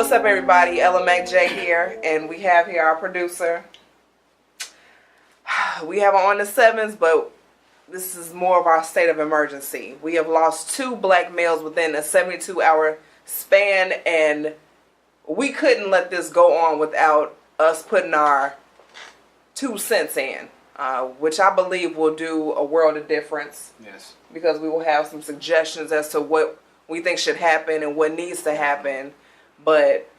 What's up, everybody? Ellimac J here, and we have here our producer. We have on the 7s, but this is more of our state of emergency. We have lost 2 black males within a 72-hour span, and we couldn't let this go on without us putting our 2 cents in, which I believe will do a world of difference. Yes. Because we will have some suggestions as to what we think should happen and what needs to happen. But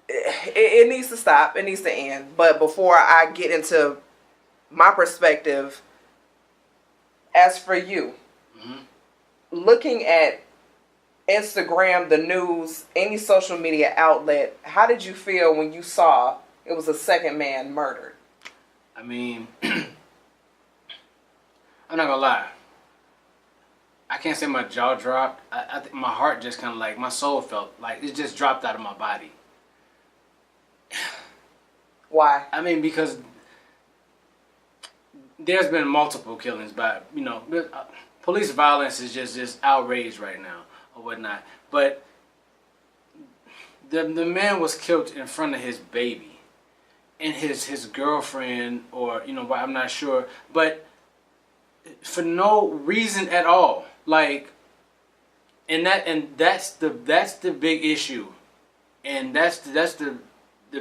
it needs to stop. It needs to end. But before I get into my perspective, as for you, looking at Instagram, the news, any social media outlet, how did you feel when you saw it was a second man murdered? I mean, I'm not gonna lie. I can't say my jaw dropped. I think my heart just kind of like, my soul felt like it just dropped out of my body. Why? I mean, because there's been multiple killings by, police violence is just outraged right now or whatnot. But the man was killed in front of his baby and his girlfriend, or I'm not sure, but for no reason at all. Like, and that's the big issue, and that's the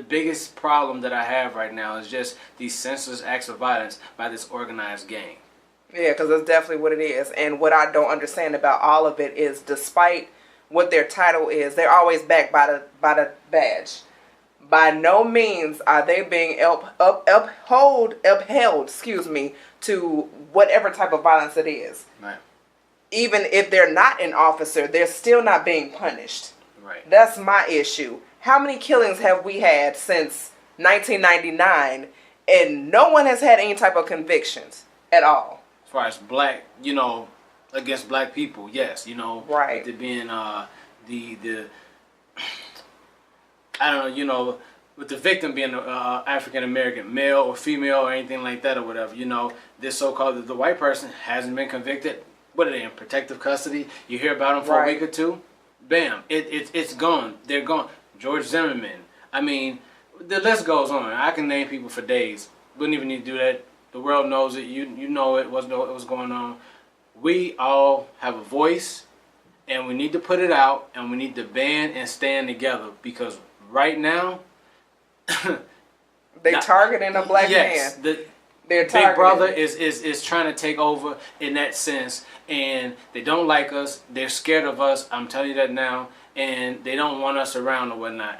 biggest problem that I have right now is just these senseless acts of violence by this organized gang. Yeah, because that's definitely what it is. And what I don't understand about all of it is, despite what their title is, they're always backed by the badge. By no means are they being upheld, to whatever type of violence it is. Right. Even if they're not an officer, they're still not being punished. Right. That's my issue. How many killings have we had since 1999, and no one has had any type of convictions at all? As far as black, against black people, yes, right. With it being the I don't know, with the victim being African American, male or female or anything like that or whatever, this so-called the white person hasn't been convicted. What are they, in protective custody? You hear about them for a week or two, bam, it's gone. They're gone. George Zimmerman. I mean, the list goes on. I can name people for days. Wouldn't even need to do that. The world knows it. You know it. What's going on. We all have a voice, and we need to put it out, and we need to band and stand together, because right now they targeting a black man. Their Big Brother is trying to take over in that sense, and they don't like us. They're scared of us. I'm telling you that now, and they don't want us around or whatnot,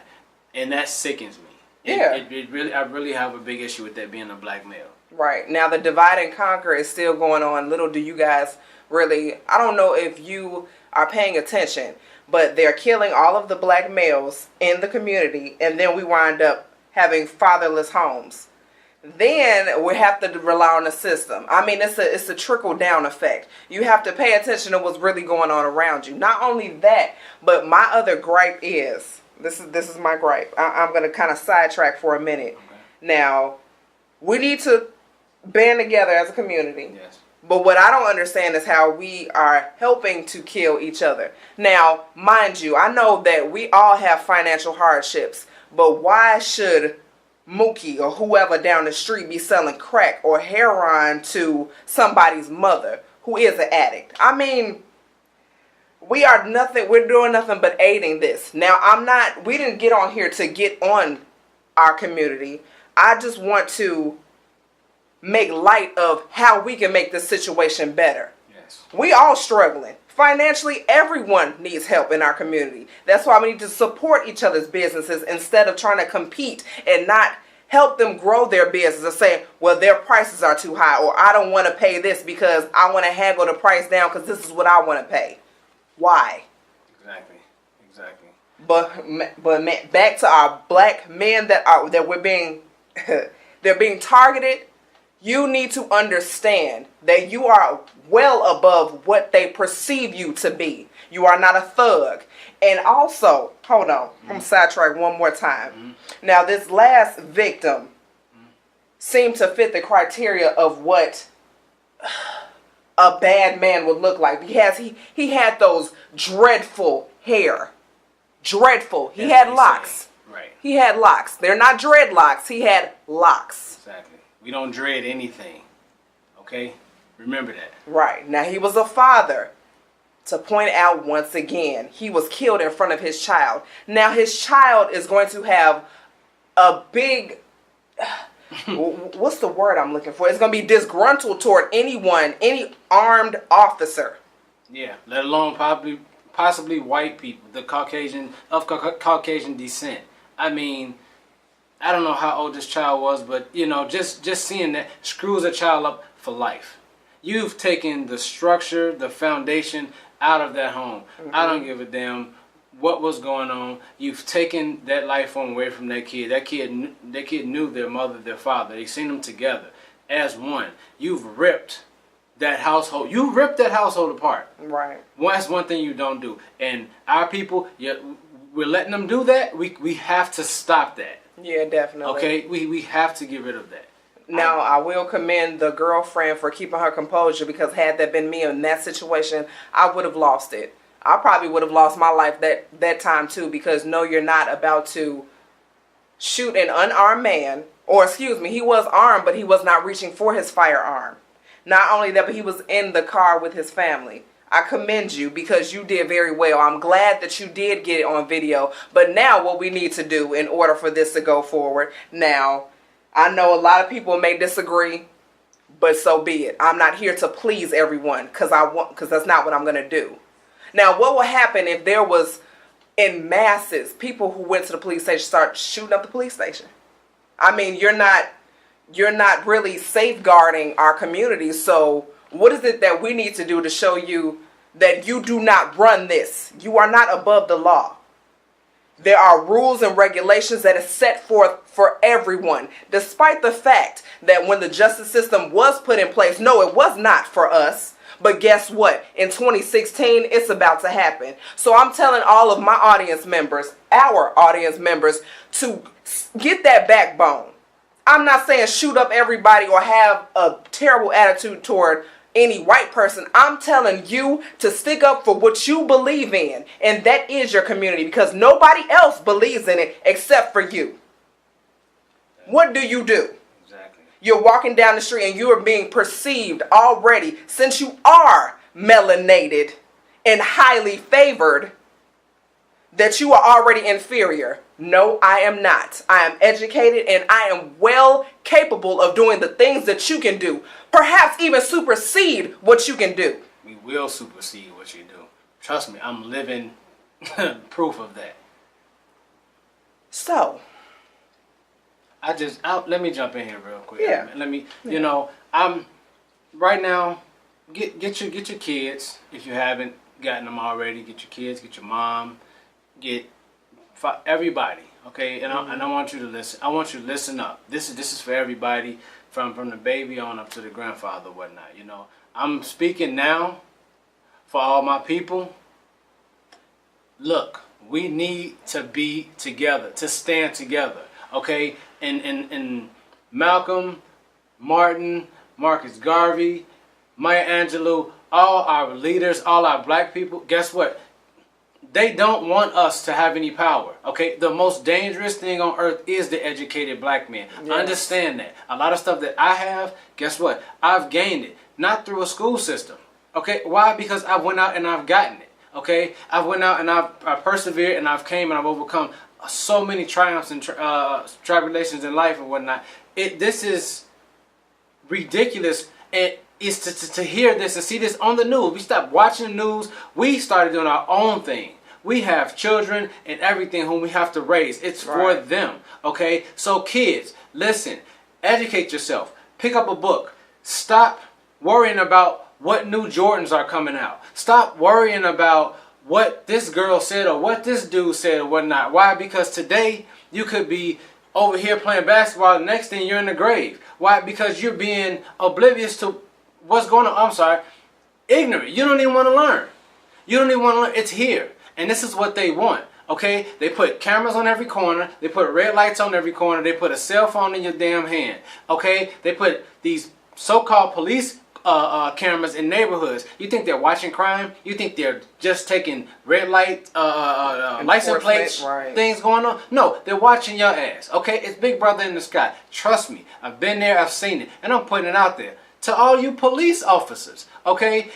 and that sickens me. I really have a big issue with that being a black male. Right. Now the divide and conquer is still going on. Little do you guys really, I don't know if you are paying attention, but they're killing all of the black males in the community, and then we wind up having fatherless homes. Then we have to rely on the system. I mean, it's a trickle-down effect. You have to pay attention to what's really going on around you. Not only that, but my other gripe is, this is my gripe. I'm going to kind of sidetrack for a minute. Okay. Now, we need to band together as a community. Yes. But what I don't understand is how we are helping to kill each other. Now, mind you, I know that we all have financial hardships, but why should Mookie or whoever down the street be selling crack or heroin to somebody's mother who is an addict? I mean, we're doing nothing but aiding this. Now, we didn't get on here to get on our community. I just want to make light of how we can make this situation better. Yes. We all struggling. Financially, everyone needs help in our community. That's why we need to support each other's businesses instead of trying to compete and not help them grow their business and say, well, their prices are too high, or I don't want to pay this because I want to haggle the price down because this is what I want to pay. Why? Exactly. But back to our black men that we're being they're being targeted. You need to understand that you are well above what they perceive you to be. You are not a thug. And also, hold on, I'm going to sidetrack one more time. Now, this last victim seemed to fit the criteria of what a bad man would look like. He had those dreadful hair. Dreadful. He That's had what he's locks. saying. Right. He had locks. They're not dreadlocks. He had locks. Exactly. We don't dread anything. Okay? Remember that. Right. Now, he was a father. To point out once again, he was killed in front of his child. Now, his child is going to have a big... what's the word I'm looking for? It's going to be disgruntled toward anyone, any armed officer. Yeah. Let alone possibly white people, the Caucasian, of Caucasian descent. I mean, I don't know how old this child was, but, you know, just seeing that screws a child up for life. You've taken the structure, the foundation out of that home. Mm-hmm. I don't give a damn what was going on. You've taken that life form away from that kid. That kid knew their mother, their father. They seen them together as one. You've ripped that household. You ripped that household apart. Right. Well, that's one thing you don't do. And our people, we're letting them do that. We have to stop that. Yeah, definitely. Okay? We have to get rid of that. Now, I will commend the girlfriend for keeping her composure, because had that been me in that situation, I would have lost it. I probably would have lost my life that time too, because no, you're not about to shoot an unarmed man, or excuse me, he was armed, but he was not reaching for his firearm. Not only that, but he was in the car with his family. I commend you, because you did very well. I'm glad that you did get it on video. But now what we need to do in order for this to go forward, now, I know a lot of people may disagree, but so be it. I'm not here to please everyone, because that's not what I'm going to do. Now, what will happen if there was, in masses, people who went to the police station start shooting up the police station? I mean, you're not really safeguarding our community. So what is it that we need to do to show you that you do not run this? You are not above the law. There are rules and regulations that are set forth for everyone, despite the fact that when the justice system was put in place, no, it was not for us. But guess what? In 2016, it's about to happen. So I'm telling all of my audience members, our audience members, to get that backbone. I'm not saying shoot up everybody or have a terrible attitude toward any white person. I'm telling you to stick up for what you believe in, and that is your community, because nobody else believes in it except for you. What do? Exactly. You're walking down the street and you are being perceived already, since you are melanated and highly favored, that you are already inferior. No, I am not. I am educated and I am well capable of doing the things that you can do. Perhaps even supersede what you can do. We will supersede what you do. Trust me, I'm living proof of that. So, let me jump in here real quick. Yeah. You know, I'm right now. Get your kids if you haven't gotten them already. Get your kids. Get your mom. Get everybody. Okay, and I want you to listen. I want you to listen up. This is for everybody, from the baby on up to the grandfather, whatnot. You know, I'm speaking now for all my people. Look, we need to be together, to stand together. Okay, and Malcolm, Martin, Marcus Garvey, Maya Angelou, all our leaders, all our black people. Guess what? They don't want us to have any power, okay? The most dangerous thing on earth is the educated black man. Yes. Understand that. A lot of stuff that I have, guess what? I've gained it, not through a school system, okay? Why? Because I went out and I've gotten it, okay? I went out and I've persevered and I've came and I've overcome so many triumphs and tribulations in life and whatnot. This is ridiculous. And it's to hear this and see this on the news. We stopped watching the news. We started doing our own thing. We have children and everything whom we have to raise. It's for them, okay? So kids, listen, educate yourself. Pick up a book. Stop worrying about what new Jordans are coming out. Stop worrying about what this girl said or what this dude said or whatnot. Why? Because today you could be over here playing basketball. The next thing you're in the grave. Why? Because you're being oblivious to what's going on. I'm sorry. Ignorant. You don't even want to learn. You don't even want to learn. It's here. And this is what they want. Okay? They put cameras on every corner. They put red lights on every corner. They put a cell phone in your damn hand. Okay? They put these so-called police cameras in neighborhoods. You think they're watching crime? You think they're just taking red light license plates, right. things going on? No, they're watching your ass. Okay, it's Big Brother in the sky. Trust me, I've been there, I've seen it, and I'm putting it out there to all you police officers. Okay,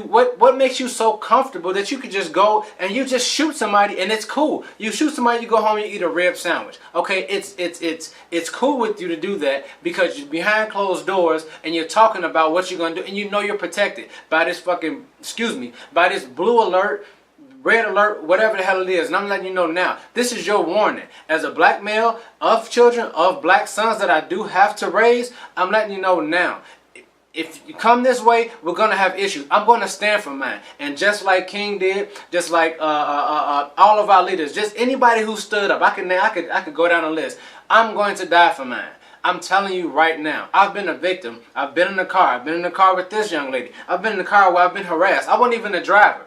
what makes you so comfortable that you could just go and you just shoot somebody and it's cool? You shoot somebody, you go home, you eat a rib sandwich. Okay, it's cool with you to do that because you're behind closed doors and you're talking about what you're gonna do and you know you're protected by this fucking, by this blue alert, red alert, whatever the hell it is. And I'm letting you know now, this is your warning. As a black male of children, of black sons that I do have to raise, I'm letting you know now. If you come this way, we're gonna have issues. I'm gonna stand for mine, and just like King did, just like all of our leaders, just anybody who stood up, I could go down a list. I'm going to die for mine. I'm telling you right now. I've been a victim. I've been in the car. I've been in the car with this young lady. I've been in the car where I've been harassed. I wasn't even the driver.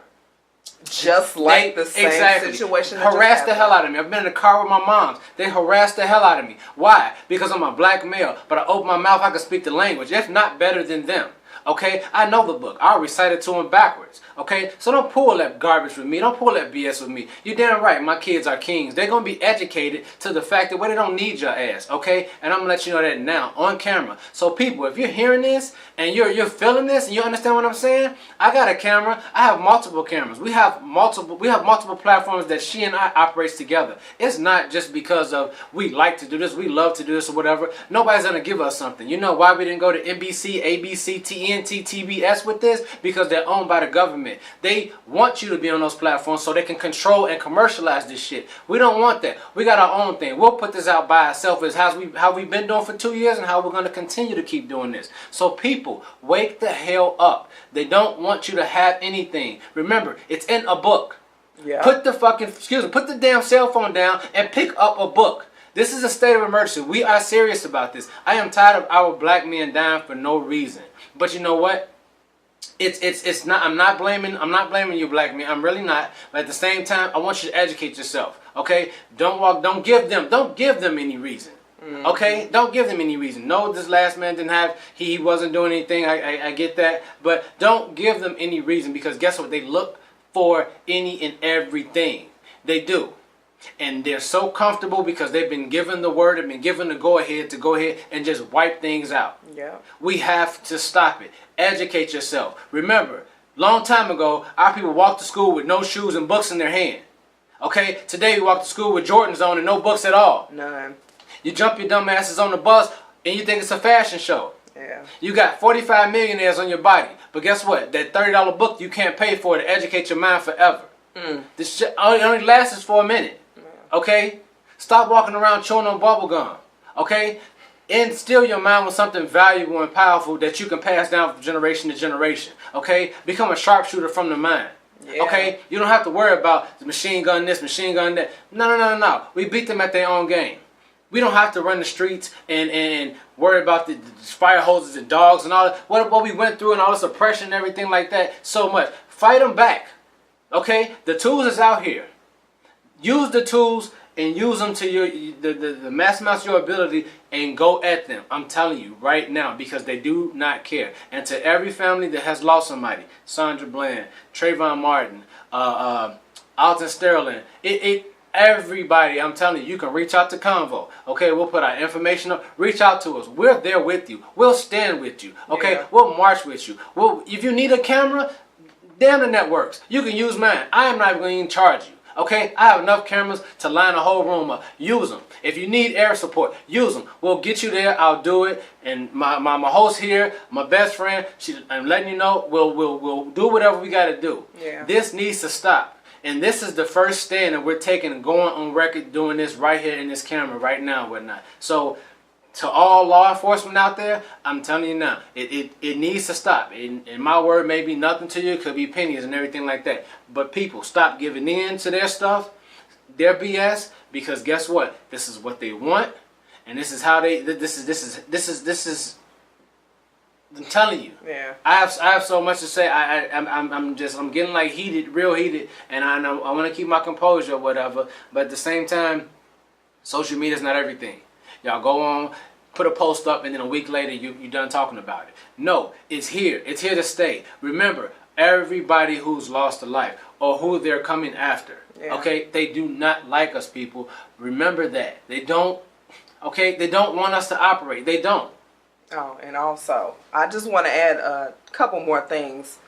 Just like the same situation. Harassed the hell out of me. I've been in the car with my moms. They harassed the hell out of me. Why? Because I'm a black male. But I open my mouth, I can speak the language. If not better than them. Okay? I know the book. I'll recite it to them backwards. Okay? So don't pull that garbage with me. Don't pull that BS with me. You're damn right. My kids are kings. They're going to be educated to the fact that they don't need your ass. Okay? And I'm going to let you know that now on camera. So people, if you're hearing this and you're feeling this and you understand what I'm saying, I got a camera. I have multiple cameras. We have multiple platforms that she and I operates together. It's not just because of we like to do this, we love to do this or whatever. Nobody's going to give us something. You know why we didn't go to NBC, ABC, TNT, TBS with this? Because they're owned by the government. They want you to be on those platforms so they can control and commercialize this shit. We don't want that. We got our own thing. We'll put this out by ourselves as how we've been doing for 2 years and how we're going to continue to keep doing this. So people, wake the hell up. They don't want you to have anything. Remember, it's in a book. Yeah. Put the damn cell phone down and pick up a book. This is a state of emergency. We are serious about this. I am tired of our black men dying for no reason. But you know what? It's not. I'm not blaming you, black men. I'm really not. But at the same time, I want you to educate yourself. Okay? Don't give them any reason. Mm-hmm. Okay? Don't give them any reason. No, this last man didn't have. He wasn't doing anything. I get that. But don't give them any reason because guess what? They look for any and everything. They do. And they're so comfortable because they've been given the word, they've been given the go-ahead to go ahead and just wipe things out. Yeah. We have to stop it. Educate yourself. Remember, long time ago, our people walked to school with no shoes and books in their hand. Okay? Today, we walk to school with Jordans on and no books at all. None. You jump your dumb asses on the bus and you think it's a fashion show. Yeah. You got 45 millionaires on your body. But guess what? That $30 book you can't pay for to educate your mind forever. This shit only lasts for a minute. Okay? Stop walking around chewing on bubble gum. Okay? Instill your mind with something valuable and powerful that you can pass down from generation to generation. Okay? Become a sharpshooter from the mind. Yeah. Okay? You don't have to worry about the machine gun this, machine gun that. No. We beat them at their own game. We don't have to run the streets and worry about the fire hoses and dogs and all that. What we went through and all this oppression and everything like that so much. Fight them back. Okay? The tools is out here. Use the tools and use them to the maximize your ability and go at them. I'm telling you right now because they do not care. And to every family that has lost somebody, Sandra Bland, Trayvon Martin, Alton Sterling, everybody, I'm telling you, you can reach out to C.O.N.V.O. Okay, we'll put our information up. Reach out to us. We're there with you. We'll stand with you. Okay, yeah. We'll march with you. If you need a camera, damn the networks. You can use mine. I am not even going to charge you. Okay, I have enough cameras to line the whole room up. Use them. If you need air support, use them. We'll get you there. I'll do it. And my host here, my best friend, I'm letting you know, we'll do whatever we got to do. Yeah. This needs to stop. And this is the first stand that we're taking and going on record doing this right here in this camera right now and whatnot. So to all law enforcement out there, I'm telling you now, it needs to stop. In my word, maybe nothing to you. It could be pennies and everything like that. But people, stop giving in to their stuff, their BS, because guess what? This is what they want, and this is how they. This is. I'm telling you. Yeah. I have so much to say. I'm getting like heated, real heated, and I know I want to keep my composure or whatever. But at the same time, social media is not everything. Y'all go on put a post up and then a week later you done talking about it. No, it's here. It's here to stay. Remember, everybody who's lost a life or who they're coming after, okay, they do not like us, people. Remember that. They don't, okay, they don't want us to operate. They don't. Oh, and also, I just want to add a couple more things.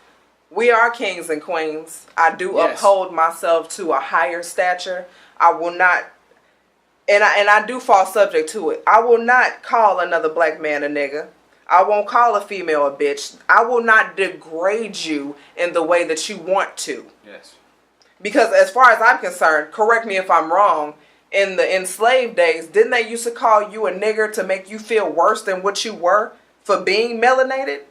We are kings and queens. I do uphold myself to a higher stature. I will not, and I do fall subject to it. I will not call another black man a nigga. I won't call a female a bitch. I will not degrade you in the way that you want to. Yes. Because as far as I'm concerned, correct me if I'm wrong, in the enslaved days, didn't they used to call you a nigger to make you feel worse than what you were for being melanated?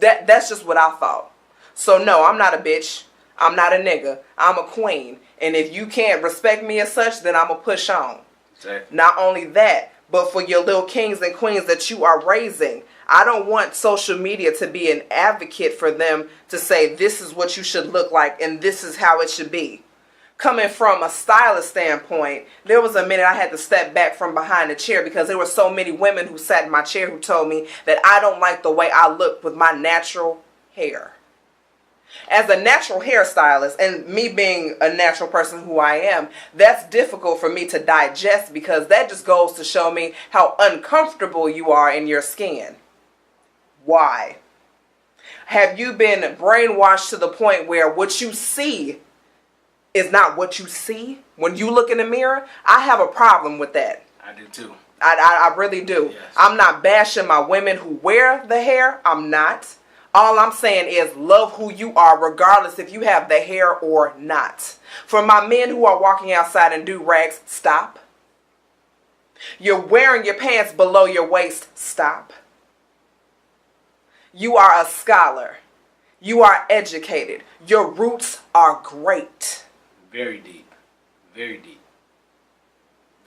That's just what I thought. So no, I'm not a bitch. I'm not a nigga. I'm a queen. And if you can't respect me as such, then I'm going to push on. Exactly. Not only that, but for your little kings and queens that you are raising, I don't want social media to be an advocate for them to say this is what you should look like and this is how it should be. Coming from a stylist standpoint, there was a minute I had to step back from behind the chair because there were so many women who sat in my chair who told me that I don't like the way I look with my natural hair. As a natural hairstylist, and me being a natural person who I am, that's difficult for me to digest because that just goes to show me how uncomfortable you are in your skin. Why? Have you been brainwashed to the point where what you see is not what you see when you look in the mirror? I have a problem with that. I do too. I really do. Yes. I'm not bashing my women who wear the hair. I'm not. All I'm saying is love who you are regardless if you have the hair or not. For my men who are walking outside in do-rags, stop. You're wearing your pants below your waist, stop. You are a scholar. You are educated. Your roots are great. Very deep. Very deep.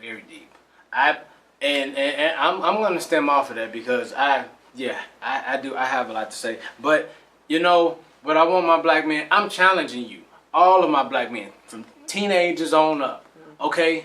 Very deep. I'm going to stem off of that because I do. I have a lot to say. But, you know, what I want my black men, I'm challenging you. All of my black men, from teenagers on up. Okay?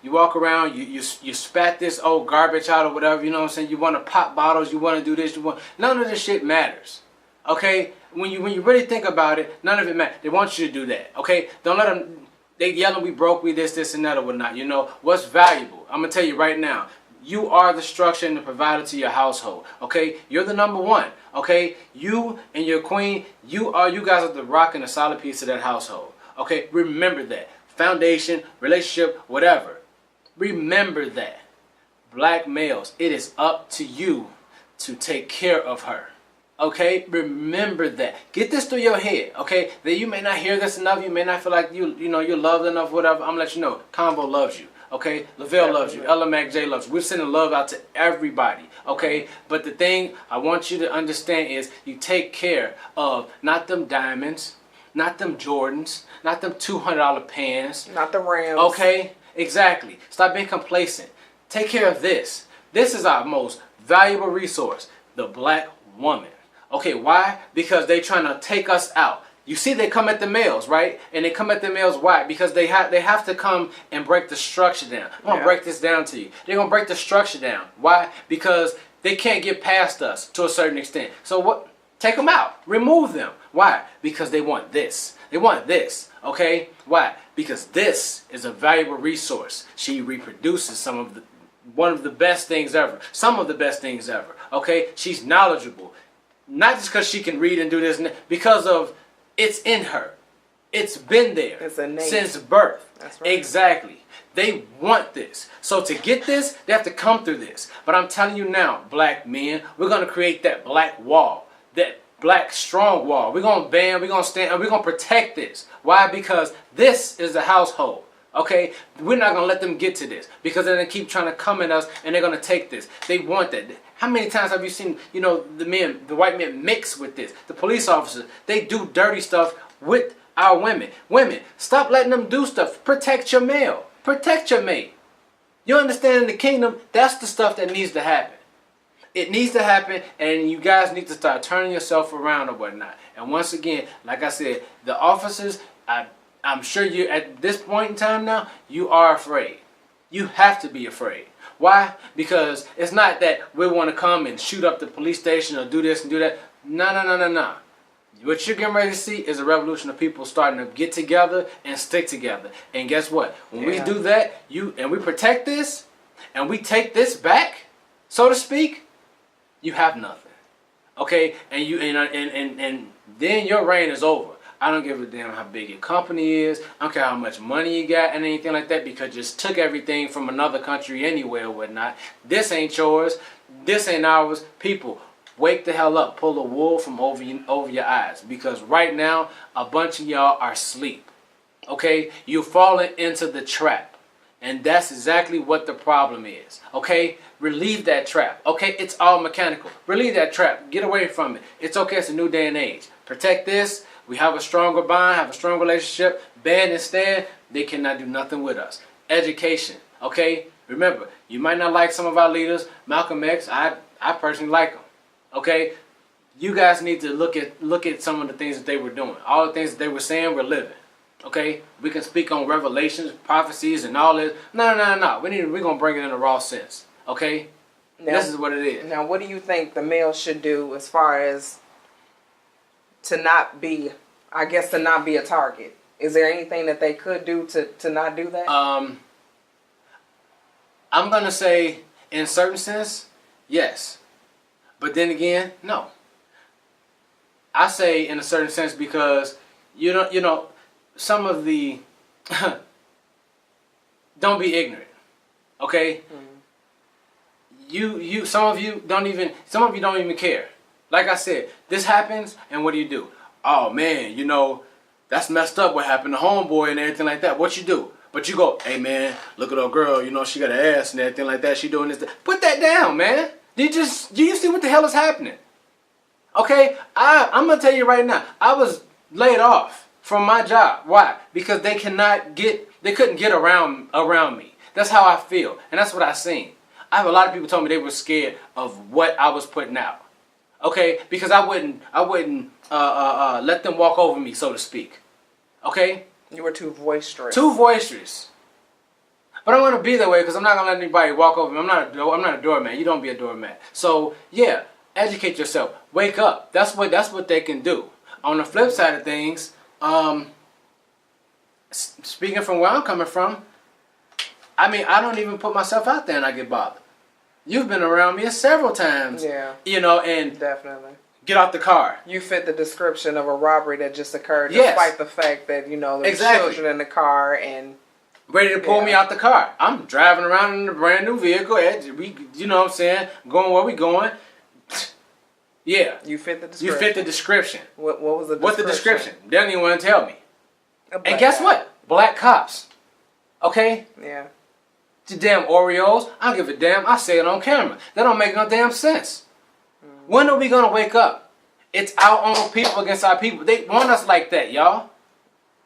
You walk around, you spat this old garbage out or whatever, you know what I'm saying? You want to pop bottles, you want to do this, none of this shit matters. Okay? When you really think about it, none of it matters. They want you to do that. Okay? Don't let them, they yelling, we broke, we this, and that, or whatnot. You know, what's valuable? I'm going to tell you right now. You are the structure and the provider to your household. Okay? You're the number one. Okay? You and your queen, you guys are the rock and the solid piece of that household. Okay? Remember that. Foundation, relationship, whatever. Remember that. Black males, it is up to you to take care of her. Okay? Remember that. Get this through your head. Okay? That you may not hear this enough. You may not feel like you're loved enough, whatever. I'm going to let you know. C.O.N.V.O loves you. Okay, Lavelle loves you. Ellimac J loves you. We're sending love out to everybody. Okay, but the thing I want you to understand is you take care of not them diamonds, not them Jordans, not them $200 pants, not the Rams. Okay, exactly. Stop being complacent. Take care of this. This is our most valuable resource, the black woman. Okay, why? Because they're trying to take us out. You see, they come at the males, right? And they come at the males, why? Because they have to come and break the structure down. I'm going to break this down to you. They're going to break the structure down. Why? Because they can't get past us to a certain extent. So what? Take them out. Remove them. Why? Because they want this. They want this. Okay? Why? Because this is a valuable resource. She reproduces one of the best things ever. Some of the best things ever. Okay? She's knowledgeable. Not just because she can read and do this, because of it's in her. It's been there since birth. That's right. Exactly. They want this. So to get this, they have to come through this. But I'm telling you now, black men, we're going to create that black wall. That black strong wall. We're going to band, we're going to stand, and we're going to protect this. Why? Because this is the household. Okay? We're not going to let them get to this. Because they're going to keep trying to come at us, and they're going to take this. They want that. How many times have you seen, the white men mix with this? The police officers, they do dirty stuff with our women. Women, stop letting them do stuff. Protect your male. Protect your mate. You understand, in the kingdom, that's the stuff that needs to happen. It needs to happen, and you guys need to start turning yourself around or whatnot. And once again, like I said, the officers, I'm sure you, at this point in time now, you are afraid. You have to be afraid. Why? Because it's not that we want to come and shoot up the police station or do this and do that. No. What you're getting ready to see is a revolution of people starting to get together and stick together. And guess what? When we do that, and we protect this, and we take this back, so to speak, you have nothing. Okay? And then your reign is over. I don't give a damn how big your company is. I don't care how much money you got and anything like that, because you just took everything from another country anywhere or whatnot. This ain't yours. This ain't ours. People, wake the hell up. Pull the wool from over your eyes, because right now a bunch of y'all are asleep. Okay? You're falling into the trap. And that's exactly what the problem is. Okay? Relieve that trap. Okay? It's all mechanical. Relieve that trap. Get away from it. It's okay. It's a new day and age. Protect this. We have a stronger bond, have a strong relationship. Band and stand, they cannot do nothing with us. Education, okay? Remember, you might not like some of our leaders. Malcolm X, I personally like him, okay? You guys need to look at some of the things that they were doing. All the things that they were saying, we're living, okay? We can speak on revelations, prophecies, and all this. No. We're going to bring it in a raw sense, okay? Now, this is what it is. Now, what do you think the male should do as far as to not be a target? Is there anything that they could do to not do that? I'm going to say, in certain sense, yes. But then again, no. I say in a certain sense because, you know, some of the, don't be ignorant, okay? Mm-hmm. Some of you don't even care. Like I said, this happens, and what do? Oh, man, that's messed up what happened to homeboy and everything like that. What you do? But you go, hey, man, look at her girl. She got an ass and everything like that. She doing this. Put that down, man. Do you see what the hell is happening? Okay? I'm going to tell you right now. I was laid off from my job. Why? Because they couldn't get around me. That's how I feel. And that's what I seen. I have a lot of people told me they were scared of what I was putting out. Okay, because I wouldn't let them walk over me, so to speak. Okay? You were too boisterous. Too boisterous. But I'm gonna be that way because I'm not gonna let anybody walk over me. I'm not a doormat. You don't be a doormat. So yeah, educate yourself. Wake up. That's what they can do. On the flip side of things, speaking from where I'm coming from, I mean, I don't even put myself out there and I get bothered. You've been around me several times. Yeah. And definitely. Get out the car. You fit the description of a robbery that just occurred, despite the fact that, there were children in the car and ready to pull me out the car. I'm driving around in a brand new vehicle. You know what I'm saying? Going where we going. Yeah. You fit the description. You fit the description. What was the description? What's the description? They don't even want to tell me. And guess what? Black cops. Okay? Yeah. The damn Oreos. I don't give a damn. I say it on camera. That don't make no damn sense. When are we going to wake up? It's our own people against our people. They want us like that, y'all.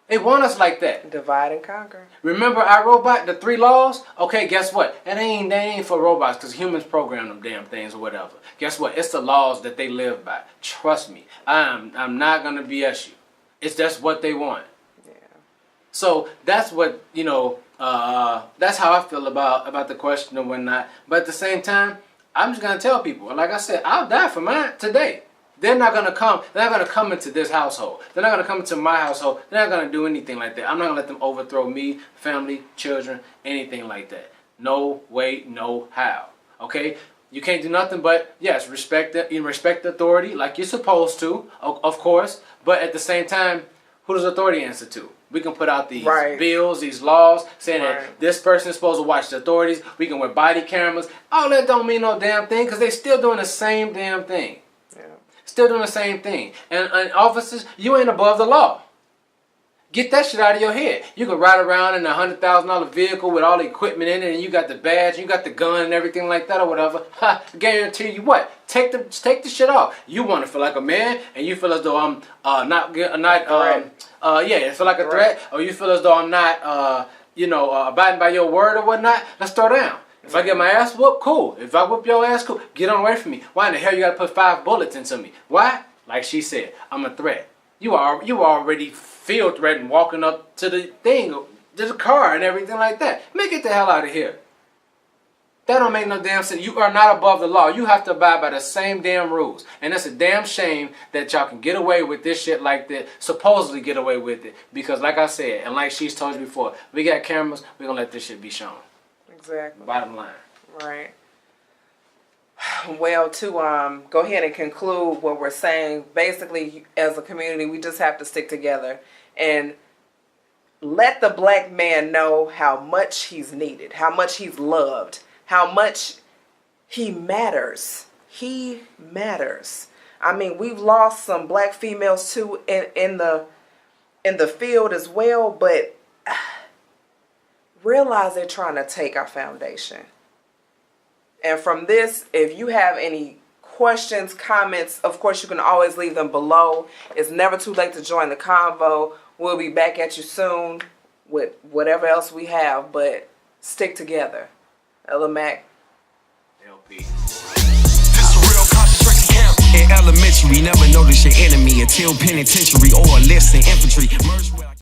They want us like that. Divide and conquer. Remember iRobot, the 3 laws? Okay, guess what? They ain't for robots because humans program them damn things or whatever. Guess what? It's the laws that they live by. Trust me. I'm not going to BS you. It's just what they want. Yeah. So that's what, that's how I feel about the question and whatnot. But at the same time, I'm just going to tell people, like I said, I'll die for mine today. They're not going to come. They're not going to come into this household. They're not going to come into my household. They're not going to do anything like that. I'm not going to let them overthrow me, family, children, anything like that. No way, no how. Okay? You can't do nothing but, yes, respect the authority like you're supposed to, of course. But at the same time, who does authority answer to? We can put out these bills, these laws, saying that this person is supposed to watch the authorities. We can wear body cameras. All that don't mean no damn thing because they're still doing the same damn thing. Yeah. Still doing the same thing. And officers, you ain't above the law. Get that shit out of your head. You can ride around in a $100,000 vehicle with all the equipment in it, and you got the badge, you got the gun and everything like that or whatever. Ha! Guarantee you what? Take the shit off. You want to feel like a man, and you feel as though I'm feel like a threat, or you feel as though I'm not abiding by your word or whatnot. Let's throw down. If I get my ass whooped, cool. If I whoop your ass, cool. Get on away from me. Why in the hell you gotta put 5 bullets into me? Why? Like she said, I'm a threat. You already feel threatened walking up to the thing, to the car and everything like that. Man, get the hell out of here. That don't make no damn sense. You are not above the law. You have to abide by the same damn rules. And it's a damn shame that y'all can get away with this shit like that. Supposedly get away with it. Because like I said, and like she's told you before, we got cameras, we're going to let this shit be shown. Exactly. Bottom line. Right. Well, to go ahead and conclude what we're saying, basically, as a community, we just have to stick together and let the black man know how much he's needed, how much he's loved, how much he matters. He matters. I mean, we've lost some black females too in the field as well, but realize they're trying to take our foundation. And from this, if you have any questions, comments, of course you can always leave them below. It's never too late to join the convo. We'll be back at you soon with whatever else we have, but stick together. Ellimac. LP. This a real concentration camp. In elementary, never notice your enemy until penitentiary or less than infantry. Merge